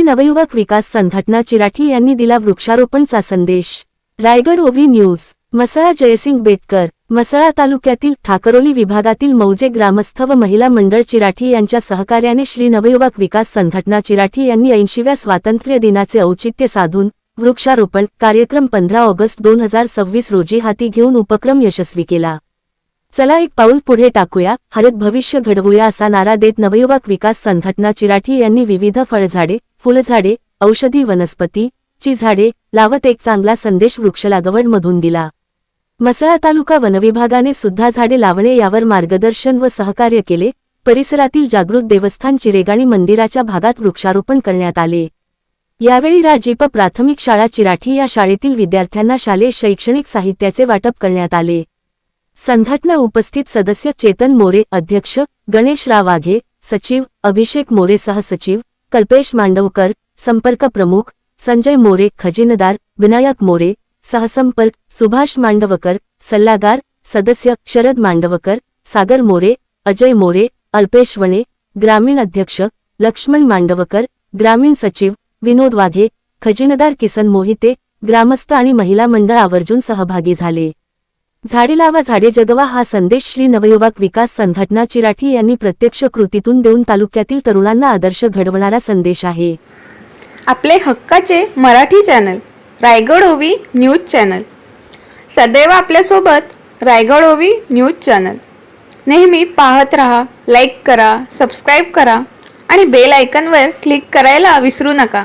नवयुवक विकास संघटना चिराठी यांनी दिला वृक्षारोपणचा संदेश। रायगड ओवी न्यूज। मसळा जयसिंग बेटकर। मसळा तालुक्यातील ठाकरोली विभागातील मौजे ग्रामस्थ व महिला मंडळ चिराठी यांच्या सहकार्याने श्री नवयुवक विकास संघटना चिराठी यांनी 80व्या स्वातंत्र्य दिनाचे औचित्य साधून वृक्षारोपण कार्यक्रम 15 ऑगस्ट 2026 रोजी हाती घेऊन उपक्रम यशस्वी केला। चला एक पाऊल पुढे टाकूया, हरित भविष्य घडवूया असा नारा देत नवयुवक विकास संघटना चिराठी यांनी विविध फळझाडे, फुलझाडे, औषधी वनस्पती ची झाडे लावत एक चांगला संदेश वृक्षलागवड मधून दिला। मसळा तालुका वनविभागाने सुद्धा झाडे लावणे यावर मार्गदर्शन व सहकार्य केले। परिसरातील जागृत देवस्थान चिरेगाणी मंदिराच्या भागात वृक्षारोपण करण्यात आले। यावेळी राजीप प्राथमिक शाळा चिराठी या शाळेतील विद्यार्थ्यांना शालेय शैक्षणिक साहित्याचे वाटप करण्यात आले। संघटना उपस्थित सदस्य चेतन मोरे अध्यक्ष, गणेशराव वाघे सचिव, अभिषेक मोरे सहसचिव, कल्पेश मांडवकर संपर्क प्रमुख, संजय मोरे खजिनदार, विनायक मोरे सहसंपर्क, सुभाष मांडवकर सल्लागार, सदस्य शरद मांडवकर, सागर मोरे, अजय मोरे, अल्पेश वणे ग्रामीण अध्यक्ष, लक्ष्मण मांडवकर ग्रामीण सचिव, विनोद वाघे खजिनदार, किसन मोहिते ग्रामस्थ आणि महिला मंडळ आवर्जून सहभागी झाले। झाडे लावा झाडे जगवा हा संदेश श्री नवयुवक विकास संघटना चिराठी यांनी प्रत्यक्ष कृतीतून देऊन तालुक्यातील तरुणांना आदर्श घडवणारा संदेश आहे। आपले हक्काचे मराठी चॅनल रायगड ओवी न्यूज चॅनल सदैव आपल्यासोबत। रायगड ओवी न्यूज चॅनल नेहमी पाहत रहा, लाईक करा, सबस्क्राईब करा आणि बेल आयकॉनवर क्लिक करायला विसरू नका।